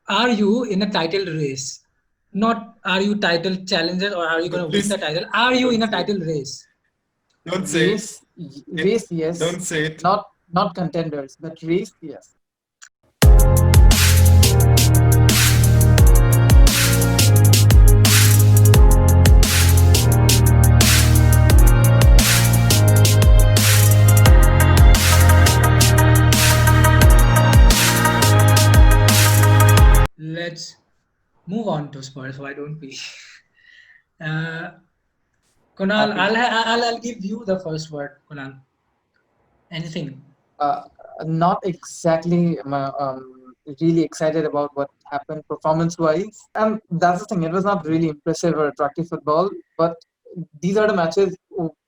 Are you in a title race? Not are you title challenger or are you going to win Please the title? Are you in a don't say it. title race? Don't say it. Race, yes. Don't say it. Not contenders, but race, yes. Let's move on to Spurs. Why don't we? Uh, Kunal, I'll give you the first word. Kunal, anything? Not exactly really excited about what happened performance-wise. And that's the thing, it was not really impressive or attractive football, but these are the matches,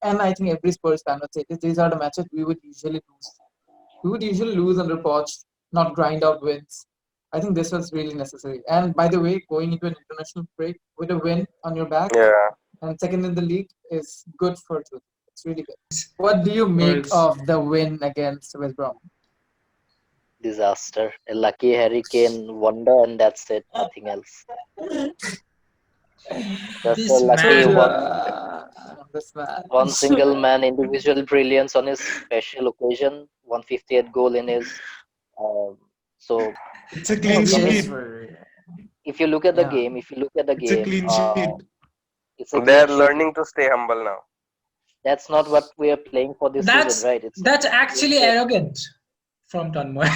and I think every Spurs fan would say this, these are the matches we would usually lose. We would usually lose under Poch, not grind out wins. I think this was really necessary. And by the way, going into an international break with a win on your back Yeah. and second in the league is good for Tottenham. It's really good. What do you make Spurs. of the win against West Brom? Disaster. A lucky Harry Kane wonder, and that's it. Nothing else. Just a This lucky man. This man. one single man individual brilliance on his special occasion. 158th goal in his. Um, so It's a clean Yes, sheet. if you look at the yeah. game, It's a clean sheet. it's a They're clean sheet. learning to stay humble now. That's not what we are playing for this season, right? That's actually arrogant from Tanmoy.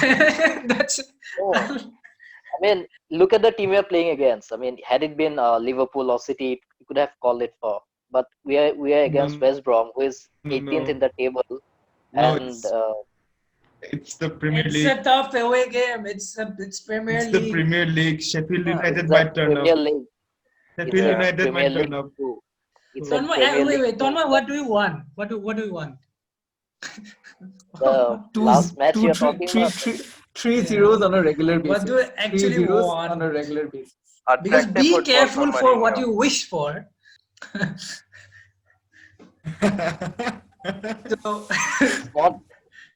That's. No. I mean, look at the team we are playing against. I mean, had it been Liverpool or City, you could have called it for. But we are against No, West Brom, who is no, 18th no. in the table, No, and it's the Premier It's League. a tough away game. It's Premier It's the League. Premier League. Sheffield Yeah. United it's might a turn Premier up. League. It's Sheffield a United Premier might League turn up. too. It's a Tanmoy, Premier wait, League. Tanmoy, what do you want? What do you want? The Two, last match two, you're three, talking three, about. three, three zeros on a regular basis. What do you Three actually zeros want? on a regular basis. Because Attractive be football careful from for what Mourinho. you wish for. So,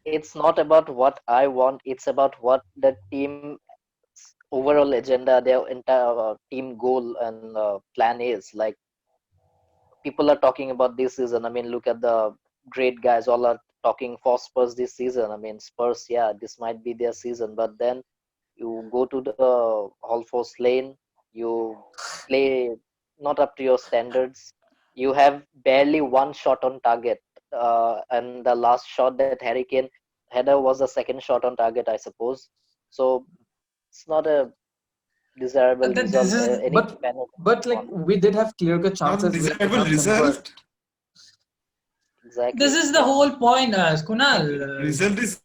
It's not about what I want. It's about what the team overall agenda, their entire team goal and plan is. Like people are talking about this season. I mean, look at the great guys. All are talking for Spurs this season. I mean, Spurs, yeah, this might be their season. But then you go to the Hall Force Lane. You play not up to your standards. You have barely one shot on target, and the last shot that Harry Kane header was the second shot on target, I suppose. So it's not a desirable this result. is Any But fan would but like want. we did have clear-cut Not chances we did desirable not convert. result. Exactly. this is the whole point, Kunal. Result is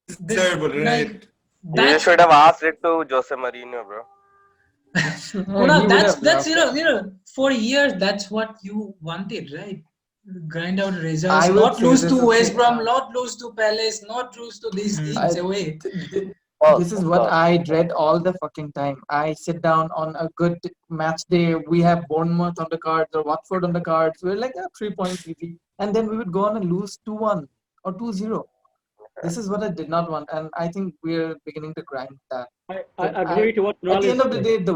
This, desirable, like right? You that's should have asked it to Jose Mourinho, bro. Kunal. He would That's have loved you know for years that's what you wanted, right? Grind out results, I would not say lose this to is West the Brom, not lose to Palace, not lose to these Hmm. teams away. This is Of what course. I dread all the fucking time. I sit down on a good match day. We have Bournemouth on the cards or Watford on the cards. We're like 3 points easy. And then we would go on and lose 2-1 or 2-0. This is what I did not want. And I think we're beginning to grind that. I agree to what At Kunal the is end of the saying. day,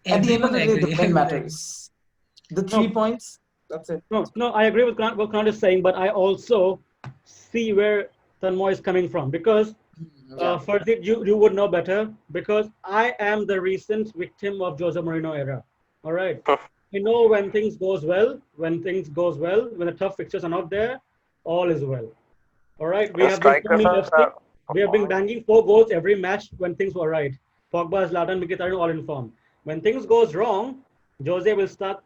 at the end of Everyone the day, the agree. win Everyone agree. matters. The 3 No, points, that's it. no, I agree with what Kunal is saying, but I also see where Tanmoy is coming from because Yeah. Further, you would know better because I am the recent victim of Jose Mourinho era. All right. You know when things goes well, when the tough fixtures are not there, all is well. All right. We The have been strikers forming are lipstick. We have been performing. banging 4 goals every match when things were right. Pogba, Zlatan, Mkhitaryan all in form. When things goes wrong, Jose will start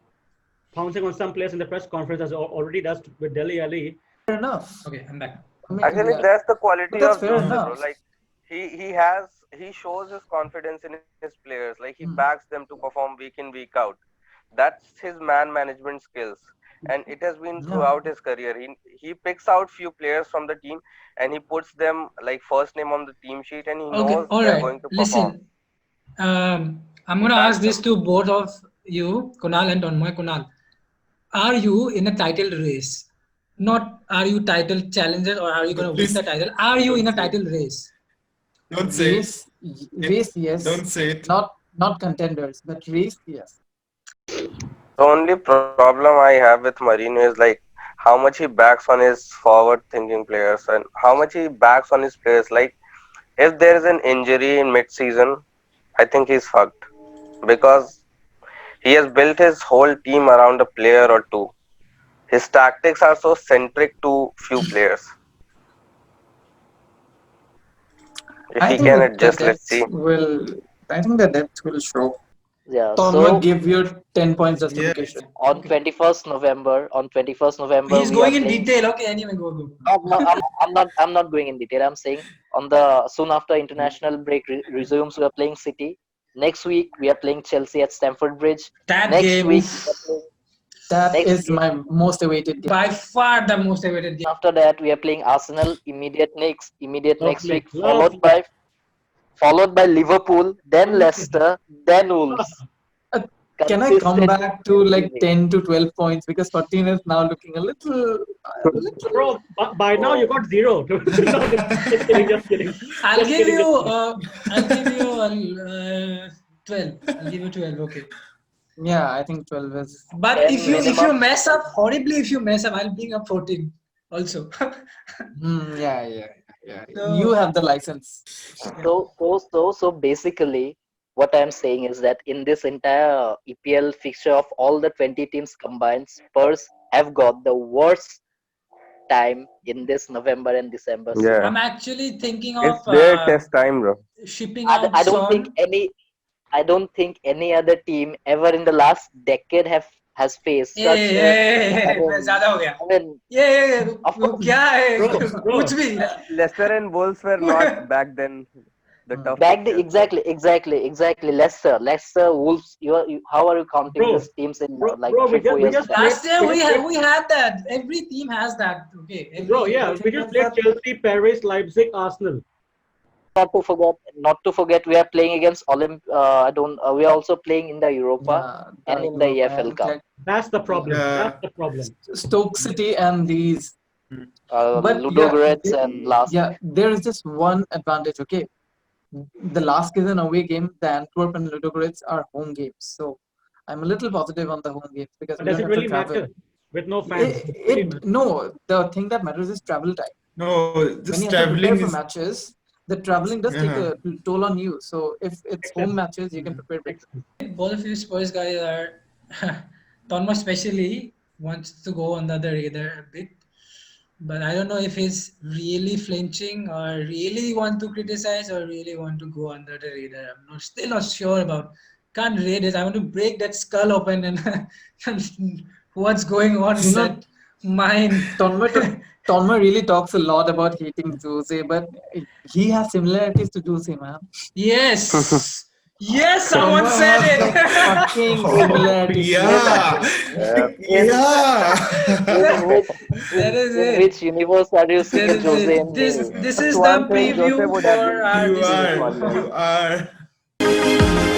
pouncing on some players in the press conference as already does with Dele Alli. Fair enough. Okay, I'm back. I mean, Actually, yeah. that's the But quality that's of fair Jose, bro. enough. Like he shows his confidence in his players. Like he Hmm. backs them to perform week in week out. That's his man management skills, and it has been Yeah. throughout his career. He picks out few players from the team and he puts them like first name on the team sheet, and he Okay, knows all they're right. going to perform. Listen, I'm He gonna backs ask this them. to both of you, Kunal and Tanmoy. Kunal, are you in a title race? Not are you title challenger or are you gonna win Please the title? Are you in don't a say it. title race? Don't say it. Race, Race, yes. Don't say it. Not contenders, but race, yes. The only problem I have with Mourinho is like how much he backs on his forward-thinking players and how much he backs on his players. Like if there is an injury in mid-season, I think he's fucked because he has built his whole team around a player or two. His tactics are so centric to few players. If I he think can that the adjust, let's depth see. will. I think the depth will show. Yeah. Tonma So give your 10 points Yeah. justification. on 21st November, He's we are going in playing. detail. Okay, anyway, go. No, I'm not going in detail. I'm saying on the soon after international break resumes, we are playing City. Next week we are playing Chelsea at Stamford Bridge. That Next game, week oof, That next is game, my most awaited game. by far the most awaited game. after that we are playing Arsenal immediate next Lovely, week, followed by Liverpool, then lovely. Leicester, then Wolves. Uh, Can I come Consistent back to like every week. 10 to 12 points because 14 is now looking a little. Bro, by now you got 0. No, just kidding, just kidding. I'll Just give kidding, you. just kidding. 12. I'll give you 12. Okay. Yeah, I think 12 is. But 10 if you minimum. mess up horribly, if you mess up, I'll bring up 14 also. Yeah. So- You have the license. So basically, what I'm saying is that in this entire EPL fixture of all the 20 teams combined, Spurs have got the worst time in this November and December season. Yeah, I'm actually thinking of it's their test time, bro. shipping I, out I don't Son. think any other team ever in the last decade has faced such ज़्यादा हो गया. I mean, ये of course. क्या है Bro. कुछ भी. Leicester and Wolves were not back then the tough back the, fixtures, exactly Leicester, Wolves. How are you counting Bro, these teams in like bro, 3-4 we years just back? Last year we just we had that. Every team has that. Okay. Bro, yeah, we just played Chelsea, Paris, Leipzig, Arsenal. Not to forget, we are playing against we are also playing in the Europa and in the EFL Cup. That's the problem. Yeah. That's the problem. Stoke City and these. But Ludogorets and last. yeah, there is just one advantage. Okay, the last is an away game. The Antwerp and Ludogorets are home games, so I'm a little positive on the home games because But we does don't it have to really travel. matter with no fans? No, the thing that matters is travel time. No, When just you have to prepare traveling for is. matches, the traveling does take a toll on you. So if it's home Excellent. matches, you can prepare better. Both of you Spurs guys are. Tonma especially wants to go on the other radar a bit. But I don't know if he's really flinching or really want to criticize or really want to go under the radar. I'm still not sure about. Can't read it. I want to break that skull open and what's going on in that mind. Tonma really talks a lot about hating Jose, but he has similarities to Jose, man. Yes. Yes, someone Tonma said has it. the fucking similarities. Yeah. Yeah. That is In it. which universe are you seeing That is Jose it. and This me? is the One thing Jose preview would have for been our You Discord. are. You are.